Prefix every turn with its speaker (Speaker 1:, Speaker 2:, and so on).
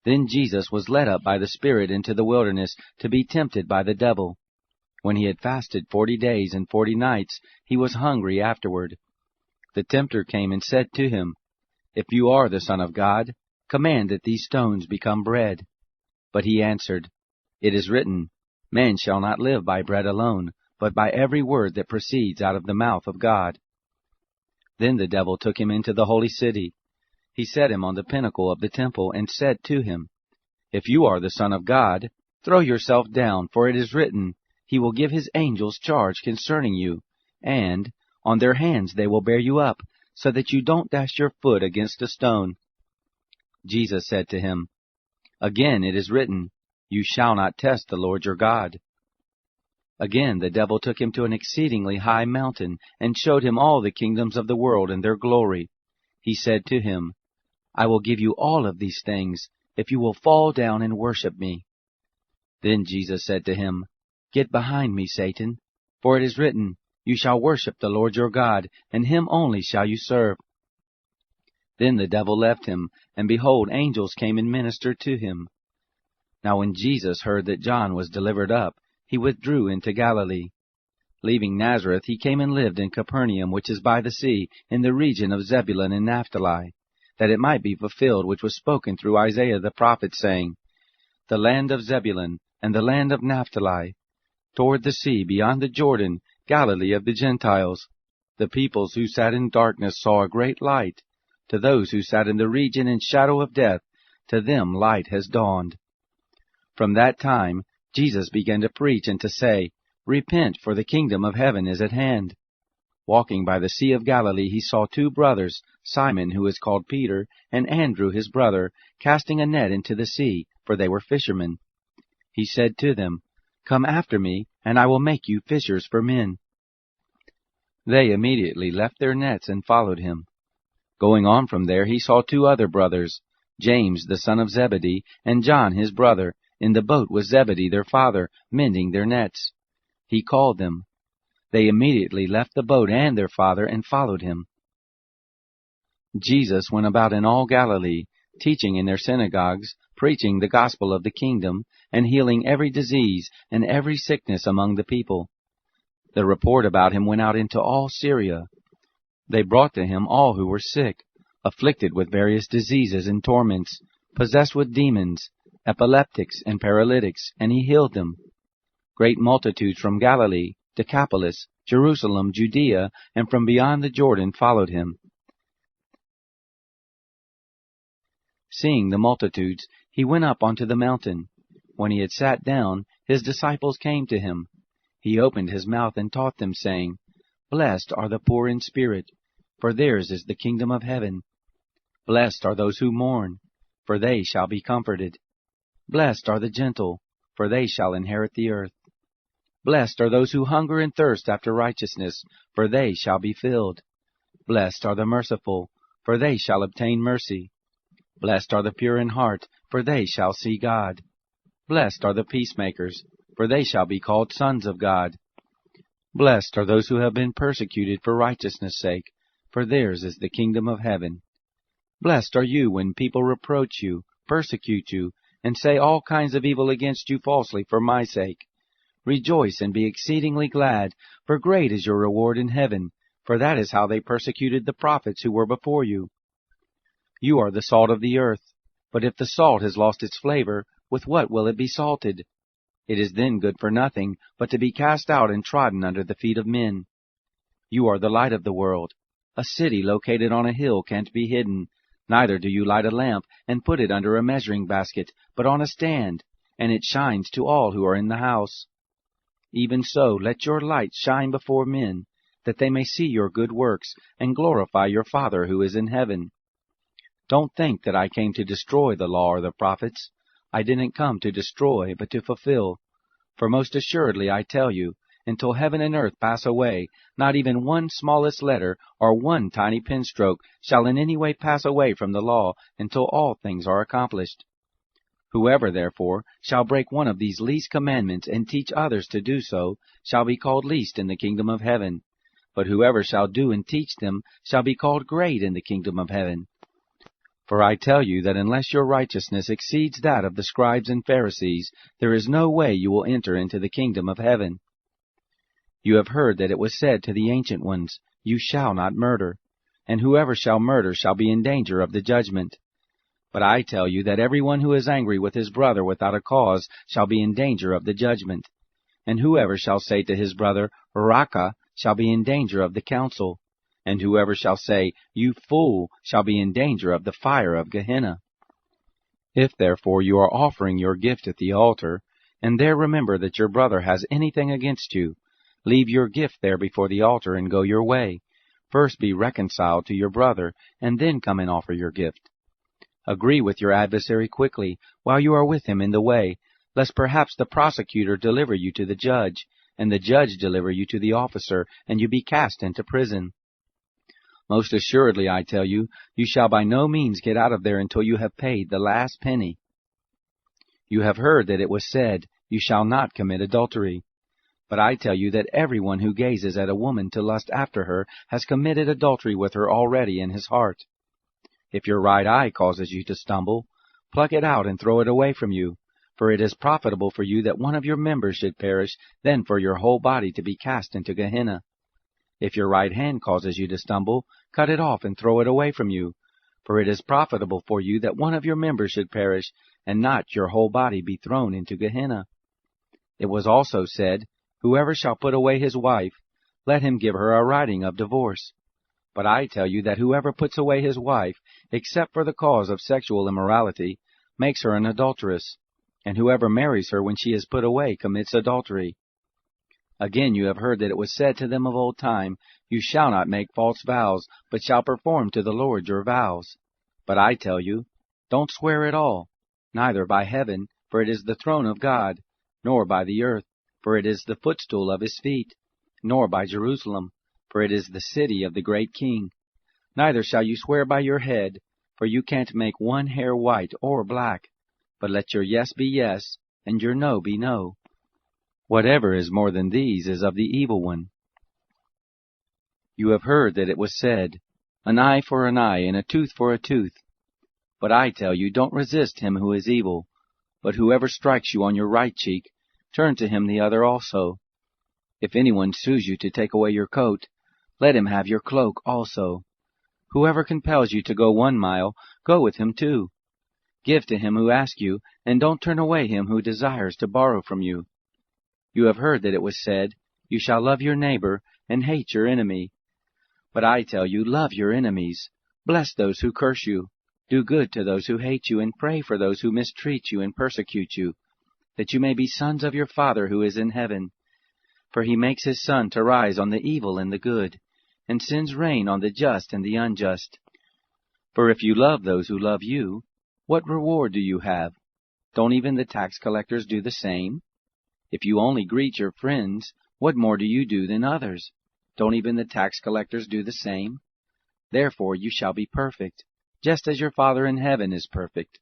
Speaker 1: Then Jesus was led up by the Spirit into the wilderness to be tempted by the devil. When he had fasted 40 days and 40 nights, he was hungry afterward. The tempter came and said to him, If you are the Son of God, command that these stones become bread. But he answered, It is written, Man shall not live by bread alone, but by every word that proceeds out of the mouth of God. Then the devil took him into the holy city. He set him on the pinnacle of the temple, and said to him, If you are the Son of God, throw yourself down, for it is written, He will give His angels charge concerning you, and on their hands they will bear you up, so that you don't dash your foot against a stone. Jesus said to him, Again it is written, You shall not test the Lord your God. Again the devil took him to an exceedingly high mountain, and showed him all the kingdoms of the world and their glory. He said to him, I will give you all of these things, if you will fall down and worship me. Then Jesus said to him, Get behind me, Satan, for it is written, You shall worship the Lord your God, and Him only shall you serve. Then the devil left him, and behold, angels came and ministered to him. Now when Jesus heard that John was delivered up, he withdrew into Galilee. Leaving Nazareth, he came and lived in Capernaum, which is by the sea, in the region of Zebulun and Naphtali, that it might be fulfilled which was spoken through Isaiah the prophet, saying, The land of Zebulun and the land of Naphtali, toward the sea beyond the Jordan, Galilee of the Gentiles. The peoples who sat in darkness saw a great light. To those who sat in the region and shadow of death, to them light has dawned. From that time Jesus began to preach and to say, Repent, for the kingdom of heaven is at hand. Walking by the Sea of Galilee, he saw 2 brothers, Simon, who is called Peter, and Andrew his brother, casting a net into the sea, for they were fishermen. He said to them, Come after me, and I will make you fishers for men. They immediately left their nets and followed him. Going on from there, he saw 2 other brothers, James the son of Zebedee, and John his brother, in the boat with Zebedee their father, mending their nets. He called them. They immediately left the boat and their father and followed him. Jesus went about in all Galilee, teaching in their synagogues, preaching the gospel of the kingdom, and healing every disease and every sickness among the people. The report about him went out into all Syria. They brought to him all who were sick, afflicted with various diseases and torments, possessed with demons, epileptics and paralytics, and he healed them. Great multitudes from Galilee, Decapolis, Jerusalem, Judea, and from beyond the Jordan followed him. Seeing the multitudes, he went up onto the mountain. When he had sat down, his disciples came to him. He opened his mouth and taught them, saying, Blessed are the poor in spirit, for theirs is the kingdom of heaven. Blessed are those who mourn, for they shall be comforted. Blessed are the gentle, for they shall inherit the earth. Blessed are those who hunger and thirst after righteousness, for they shall be filled. Blessed are the merciful, for they shall obtain mercy. Blessed are the pure in heart, for they shall see God. Blessed are the peacemakers, for they shall be called sons of God. Blessed are those who have been persecuted for righteousness' sake, for theirs is the kingdom of heaven. Blessed are you when people reproach you, persecute you, and say all kinds of evil against you falsely for my sake. Rejoice and be exceedingly glad, for great is your reward in heaven, for that is how they persecuted the prophets who were before you. You are the salt of the earth, but if the salt has lost its flavor, with what will it be salted? It is then good for nothing, but to be cast out and trodden under the feet of men. You are the light of the world. A city located on a hill can't be hidden. Neither do you light a lamp and put it under a measuring basket, but on a stand, and it shines to all who are in the house. Even so, let your light shine before men, that they may see your good works, and glorify your Father who is in heaven. Don't think that I came to destroy the law or the prophets. I didn't come to destroy, but to fulfill. For most assuredly I tell you, until heaven and earth pass away, not even one smallest letter or one tiny pen stroke shall in any way pass away from the law until all things are accomplished. Whoever, therefore, shall break one of these least commandments and teach others to do so, shall be called least in the kingdom of heaven. But whoever shall do and teach them shall be called great in the kingdom of heaven. For I tell you that unless your righteousness exceeds that of the scribes and Pharisees, there is no way you will enter into the kingdom of heaven. You have heard that it was said to the ancient ones, You shall not murder, and whoever shall murder shall be in danger of the judgment. But I tell you that everyone who is angry with his brother without a cause shall be in danger of the judgment. And whoever shall say to his brother, Raca, shall be in danger of the council. And whoever shall say, You fool, shall be in danger of the fire of Gehenna. If therefore you are offering your gift at the altar, and there remember that your brother has anything against you, leave your gift there before the altar and go your way. First be reconciled to your brother, and then come and offer your gift. Agree with your adversary quickly, while you are with him in the way, lest perhaps the prosecutor deliver you to the judge, and the judge deliver you to the officer, and you be cast into prison. Most assuredly, I tell you, you shall by no means get out of there until you have paid the last penny. You have heard that it was said, You shall not commit adultery. But I tell you that everyone who gazes at a woman to lust after her has committed adultery with her already in his heart. If your right eye causes you to stumble, pluck it out and throw it away from you, for it is profitable for you that one of your members should perish than for your whole body to be cast into Gehenna. If your right hand causes you to stumble, cut it off and throw it away from you, for it is profitable for you that one of your members should perish, and not your whole body be thrown into Gehenna. It was also said, Whoever shall put away his wife, let him give her a writing of divorce. But I tell you that whoever puts away his wife, except for the cause of sexual immorality, makes her an adulteress, and whoever marries her when she is put away commits adultery. Again you have heard that it was said to them of old time, You shall not make false vows, but shall perform to the Lord your vows. But I tell you, don't swear at all, neither by heaven, for it is the throne of God, nor by the earth, for it is the footstool of his feet, nor by Jerusalem, for it is the city of the great King. Neither shall you swear by your head, for you can't make one hair white or black. But let your yes be yes, and your no be no. Whatever is more than these is of the evil one. You have heard that it was said, An eye for an eye, and a tooth for a tooth. But I tell you, don't resist him who is evil, but whoever strikes you on your right cheek, turn to him the other also. If anyone sues you to take away your coat, let him have your cloak also. Whoever compels you to go 1 mile, go with him 2. Give to him who asks you, and don't turn away him who desires to borrow from you. You have heard that it was said, You shall love your neighbor, and hate your enemy. But I tell you, love your enemies. Bless those who curse you. Do good to those who hate you, and pray for those who mistreat you and persecute you, that you may be sons of your Father who is in heaven. For he makes his sun to rise on the evil and the good, and sends rain on the just and the unjust. For if you love those who love you, what reward do you have? Don't even the tax collectors do the same? If you only greet your friends, what more do you do than others? Don't even the tax collectors do the same? Therefore you shall be perfect, just as your Father in heaven is perfect.